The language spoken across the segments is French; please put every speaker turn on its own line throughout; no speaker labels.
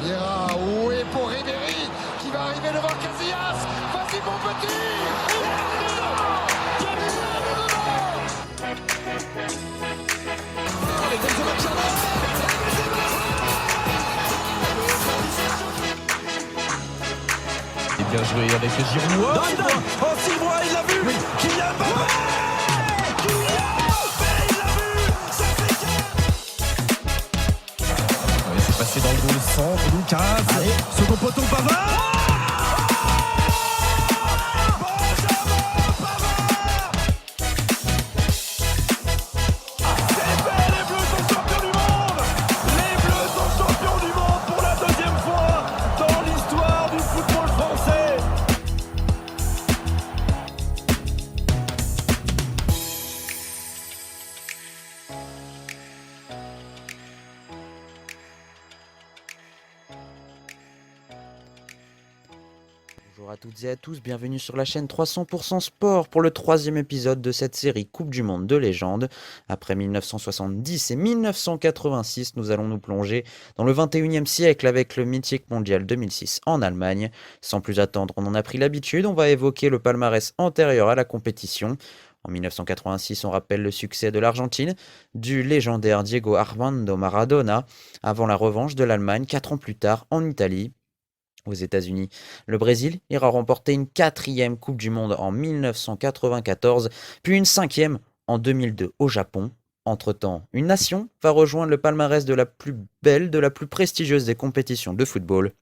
Vieira, oui pour Ribéry qui va arriver devant Casillas. Vas-y mon petit.
Et bien joué avec Giroud.
Oh, Sivroy, il l'a vu. Oui. Kylian Mbappé.
C'est passé dans le dos, le centre, Lucas.
Allez, second poteau, Pavard.
Bonjour à toutes et à tous, bienvenue sur la chaîne 300% Sport pour le troisième épisode de cette série Coupe du Monde de légende. Après 1970 et 1986, nous allons nous plonger dans le 21e siècle avec le mythique mondial 2006 en Allemagne. Sans plus attendre, on en a pris l'habitude, on va évoquer le palmarès antérieur à la compétition. En 1986, on rappelle le succès de l'Argentine, du légendaire Diego Armando Maradona, avant la revanche de l'Allemagne 4 ans plus tard en Italie. Aux États-Unis, le Brésil ira remporter une 4e Coupe du Monde en 1994, puis une 5e en 2002 au Japon. Entre-temps, une nation va rejoindre le palmarès de la plus belle, de la plus prestigieuse des compétitions de football.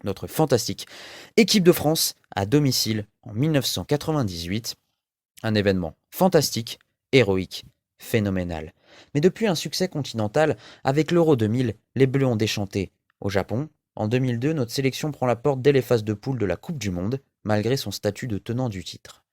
Notre fantastique équipe de France à domicile en 1998. Un événement fantastique, héroïque, phénoménal. Mais depuis un succès continental, avec l'Euro 2000, les Bleus ont déchanté. Au Japon, en 2002, notre sélection prend la porte dès les phases de poule de la Coupe du Monde, malgré son statut de tenant du titre.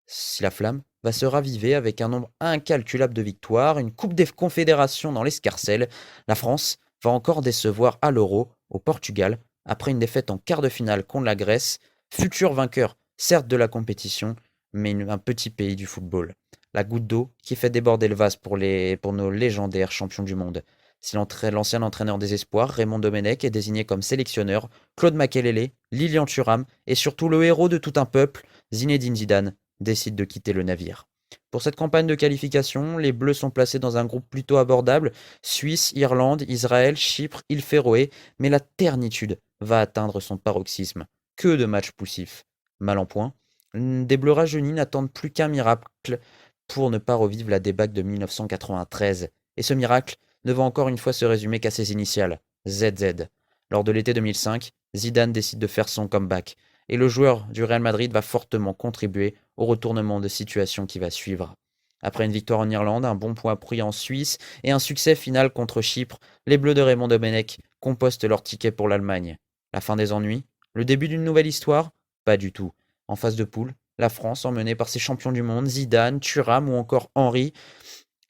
Si la flamme va se raviver avec un nombre incalculable de victoires, une Coupe des Confédérations dans l'escarcelle, la France va encore décevoir à l'Euro, au Portugal, après une défaite en quart de finale contre la Grèce, futur vainqueur certes de la compétition, mais un petit pays du football. La goutte d'eau qui fait déborder le vase pour nos légendaires champions du monde. Si l'ancien entraîneur des espoirs, Raymond Domenech, est désigné comme sélectionneur, Claude Makelele, Lilian Thuram et surtout le héros de tout un peuple, Zinedine Zidane, décide de quitter le navire. Pour cette campagne de qualification, les Bleus sont placés dans un groupe plutôt abordable, Suisse, Irlande, Israël, Chypre, îles Féroé, mais la ternitude va atteindre son paroxysme. Que de matchs poussifs. Mal en point, des Bleus rajeunis n'attendent plus qu'un miracle pour ne pas revivre la débâcle de 1993. Et ce miracle ne va encore une fois se résumer qu'à ses initiales, ZZ. Lors de l'été 2005, Zidane décide de faire son comeback, et le joueur du Real Madrid va fortement contribuer au retournement de situation qui va suivre. Après une victoire en Irlande, un bon point pris en Suisse et un succès final contre Chypre, les Bleus de Raymond Domenech compostent leur ticket pour l'Allemagne. La fin des ennuis? Le début d'une nouvelle histoire? Pas du tout. En phase de poule, la France, emmenée par ses champions du monde, Zidane, Thuram ou encore Henry,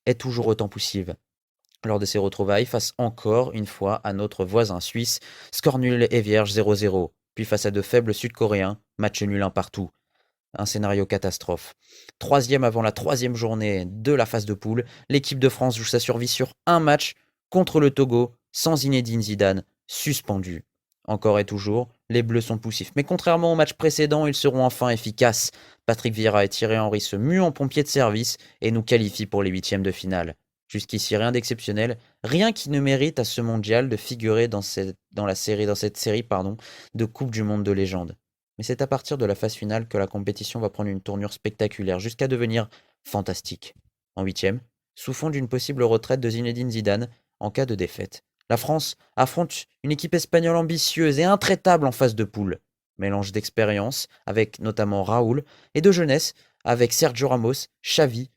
est toujours autant poussive. Lors de ces retrouvailles, face encore une fois à notre voisin suisse, score nul et vierge 0-0. Puis face à de faibles Sud-Coréens, match nul un partout. Un scénario catastrophe. Troisième avant la troisième journée de la phase de poule, l'équipe de France joue sa survie sur un match contre le Togo, sans Zinedine Zidane, suspendu. Encore et toujours, les Bleus sont poussifs. Mais contrairement au match précédent, ils seront enfin efficaces. Patrick Vieira et Thierry Henry se muent en pompiers de service et nous qualifient pour les huitièmes de finale. Jusqu'ici, rien d'exceptionnel, rien qui ne mérite à ce mondial de figurer dans cette série de Coupe du Monde de légende. Mais c'est à partir de la phase finale que la compétition va prendre une tournure spectaculaire jusqu'à devenir fantastique. En huitième, sous fond d'une possible retraite de Zinedine Zidane en cas de défaite, la France affronte une équipe espagnole ambitieuse et intraitable en phase de poule. Mélange d'expérience avec notamment Raúl et de jeunesse avec Sergio Ramos, Xavi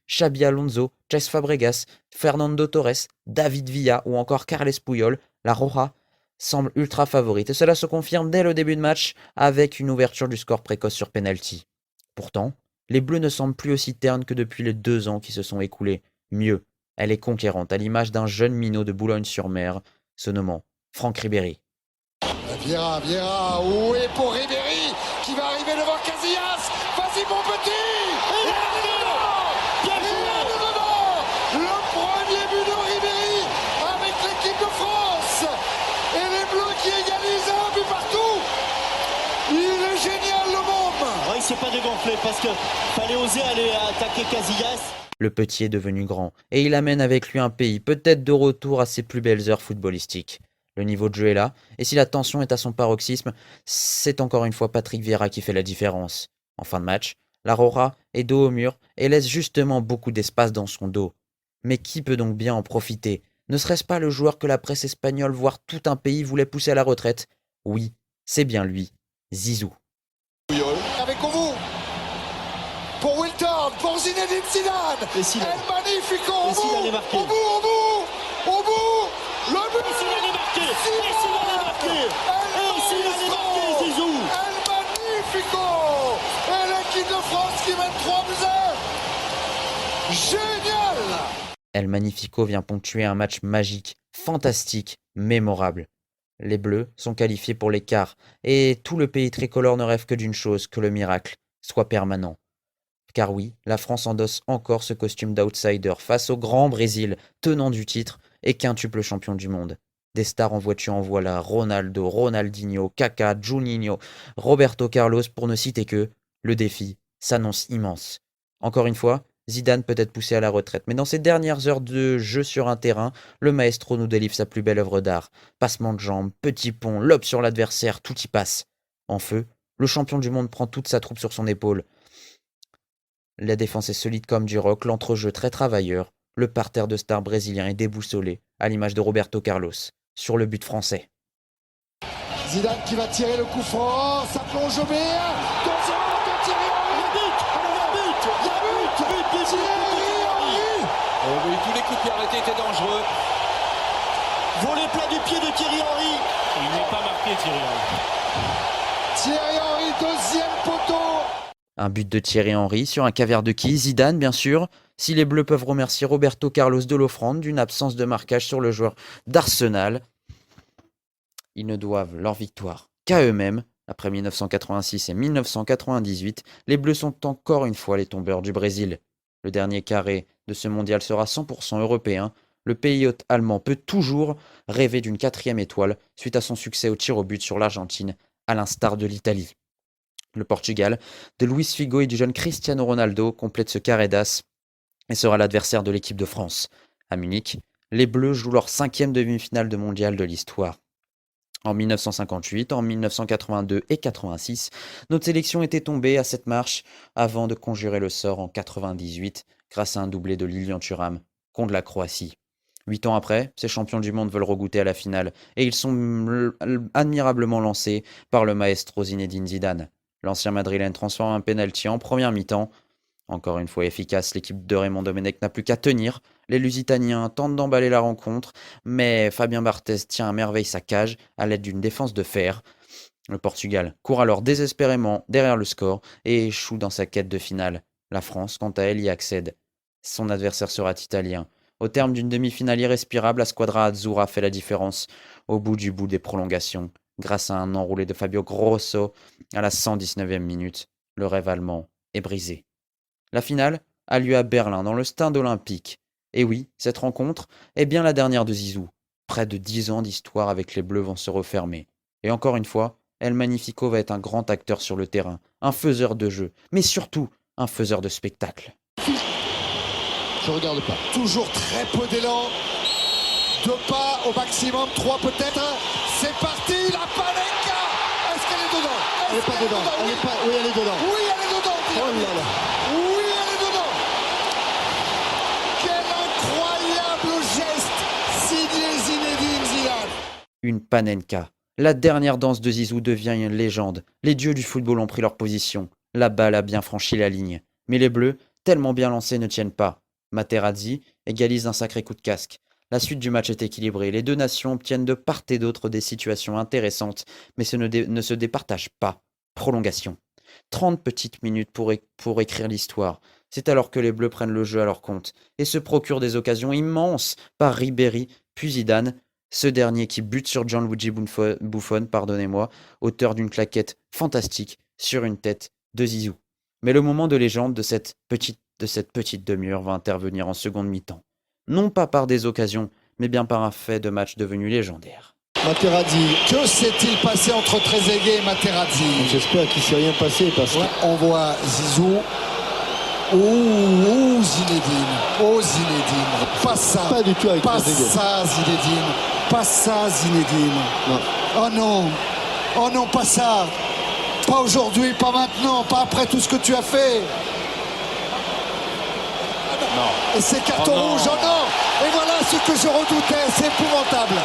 Alonso, Cesc Fabregas, Fernando Torres, David Villa ou encore Carles Puyol, la Roja semble ultra favorite et cela se confirme dès le début de match avec une ouverture du score précoce sur penalty. Pourtant, les Bleus ne semblent plus aussi ternes que depuis les 2 ans qui se sont écoulés. Mieux, elle est conquérante à l'image d'un jeune minot de Boulogne-sur-Mer, se nommant Franck Ribéry.
Vieira, oui pour Ribéry qui va arriver devant Casillas. Vas-y mon petit. Il est dedans. Le premier but de Ribéry avec l'équipe de France. Et les Bleus qui égalisent.
parce que fallait oser aller attaquer Casillas.
Le petit est devenu grand, et il amène avec lui un pays peut-être de retour à ses plus belles heures footballistiques. Le niveau de jeu est là, et si la tension est à son paroxysme, c'est encore une fois Patrick Vieira qui fait la différence. En fin de match, la Roja est dos au mur et laisse justement beaucoup d'espace dans son dos. Mais qui peut donc bien en profiter? Ne serait-ce pas le joueur que la presse espagnole, voire tout un pays, voulait pousser à la retraite? Oui, c'est bien lui, Zizou.
Avec vous, pour Wilton, pour Zinedine Zidane,
Et s'il
El Magnifico, au
Et s'il
bout,
allait marquer.
au bout, le but,
Et s'il allait marquer. Et s'il allait marquer. Et s'il allait marquer, Zizou.
El Magnifico, et l'équipe de France qui mène 3-0. Génial!
El Magnifico vient ponctuer un match magique, fantastique, mémorable. Les Bleus sont qualifiés pour les quarts, et tout le pays tricolore ne rêve que d'une chose, que le miracle soit permanent. Car oui, la France endosse encore ce costume d'outsider face au grand Brésil, tenant du titre et quintuple champion du monde. Des stars en voiture en voilà, Ronaldo, Ronaldinho, Kaká, Juninho, Roberto Carlos pour ne citer que, le défi s'annonce immense. Encore une fois, Zidane peut être poussé à la retraite, mais dans ses dernières heures de jeu sur un terrain, le maestro nous délivre sa plus belle œuvre d'art. Passement de jambes, petit pont, lob sur l'adversaire, tout y passe. En feu, le champion du monde prend toute sa troupe sur son épaule. La défense est solide comme du roc, l'entrejeu très travailleur, le parterre de stars brésiliens est déboussolé, à l'image de Roberto Carlos, sur le but français.
Zidane qui va tirer le coup franc, ça plonge au mais attention, Thierry Henry,
Oh oui, tous les coups de pied arrêtés étaient dangereux.
Volet plat du pied de Thierry Henry.
Il n'est pas marqué Thierry Henry.
Thierry Henry, deuxième poteau.
Un but de Thierry Henry sur un caviar de qui? Zidane, bien sûr. Si les Bleus peuvent remercier Roberto Carlos de l'offrande d'une absence de marquage sur le joueur d'Arsenal, ils ne doivent leur victoire qu'à eux-mêmes. Après 1986 et 1998, les Bleus sont encore une fois les tombeurs du Brésil. Le dernier carré de ce mondial sera 100% européen. Le pays hôte allemand peut toujours rêver d'une 4e étoile suite à son succès au tir au but sur l'Argentine, à l'instar de l'Italie. Le Portugal, de Luis Figo et du jeune Cristiano Ronaldo, complète ce carré d'as et sera l'adversaire de l'équipe de France. À Munich, les Bleus jouent leur 5e demi-finale de mondial de l'histoire. En 1958, en 1982 et 86, notre sélection était tombée à cette marche avant de conjurer le sort en 98 grâce à un doublé de Lilian Thuram contre la Croatie. 8 ans après, ces champions du monde veulent regoûter à la finale et ils sont admirablement lancés par le maestro Zinedine Zidane. L'ancien madrilène transforme un penalty en première mi-temps. Encore une fois efficace, l'équipe de Raymond Domenech n'a plus qu'à tenir. Les Lusitaniens tentent d'emballer la rencontre, mais Fabien Barthez tient à merveille sa cage à l'aide d'une défense de fer. Le Portugal court alors désespérément derrière le score et échoue dans sa quête de finale. La France, quant à elle, y accède. Son adversaire sera italien. Au terme d'une demi-finale irrespirable, la Squadra Azzurra fait la différence au bout des prolongations. Grâce à un enroulé de Fabio Grosso à la 119e minute, le rêve allemand est brisé. La finale a lieu à Berlin, dans le stade olympique. Et oui, cette rencontre est bien la dernière de Zizou. Près de 10 ans d'histoire avec les Bleus vont se refermer. Et encore une fois, El Magnifico va être un grand acteur sur le terrain, un faiseur de jeu, mais surtout un faiseur de spectacle.
Je regarde pas. Toujours très peu d'élan. 2 pas au maximum, 3 peut-être. C'est parti, la Panenka. Est-ce qu'elle est dedans? Elle n'est pas dedans. Elle est pas... Oui, elle est dedans. Oui, elle est dedans. Oh là là. Oui, elle est dedans. Quel incroyable geste signé Zinedine Zidane.
Une Panenka. La dernière danse de Zizou devient une légende. Les dieux du football ont pris leur position. La balle a bien franchi la ligne. Mais les Bleus, tellement bien lancés, ne tiennent pas. Materazzi égalise d'un sacré coup de casque. La suite du match est équilibrée. Les deux nations obtiennent de part et d'autre des situations intéressantes, mais ce ne se départagent pas. Prolongation. 30 petites minutes pour écrire l'histoire. C'est alors que les Bleus prennent le jeu à leur compte et se procurent des occasions immenses par Ribéry, puis Zidane, ce dernier qui bute sur Gianluigi Buffon, auteur d'une claquette fantastique sur une tête de Zizou. Mais le moment de légende de cette petite demi-heure va intervenir en seconde mi-temps. Non pas par des occasions, mais bien par un fait de match devenu légendaire.
Materazzi. Que s'est-il passé entre Trezeguet et Materazzi?
J'espère qu'il ne s'est rien passé parce que...
On voit Zizou. Oh Zinedine. Oh Zinedine. Pas ça.
Pas du tout avec
Pas
Trezeguet.
ça Zinedine. Pas ça Zinedine.
Non.
Oh non. Oh non, pas ça. Pas aujourd'hui, pas maintenant, pas après tout ce que tu as fait. Et c'est carton rouge, oh non. Et voilà ce que je redoutais, c'est épouvantable.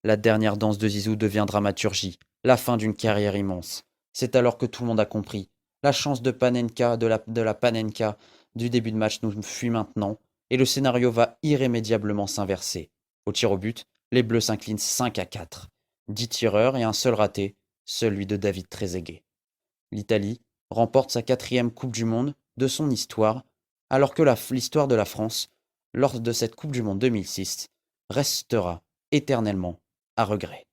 La dernière danse de Zizou devient dramaturgie, la fin d'une carrière immense. C'est alors que tout le monde a compris. La chance de Panenka, de la Panenka du début de match nous fuit maintenant, et le scénario va irrémédiablement s'inverser. Au tir au but, les Bleus s'inclinent 5-4. 10 tireurs et un seul raté, celui de David Trezeguet. L'Italie remporte sa 4e Coupe du Monde de son histoire, alors que l'histoire de la France, lors de cette Coupe du Monde 2006, restera éternellement à regret.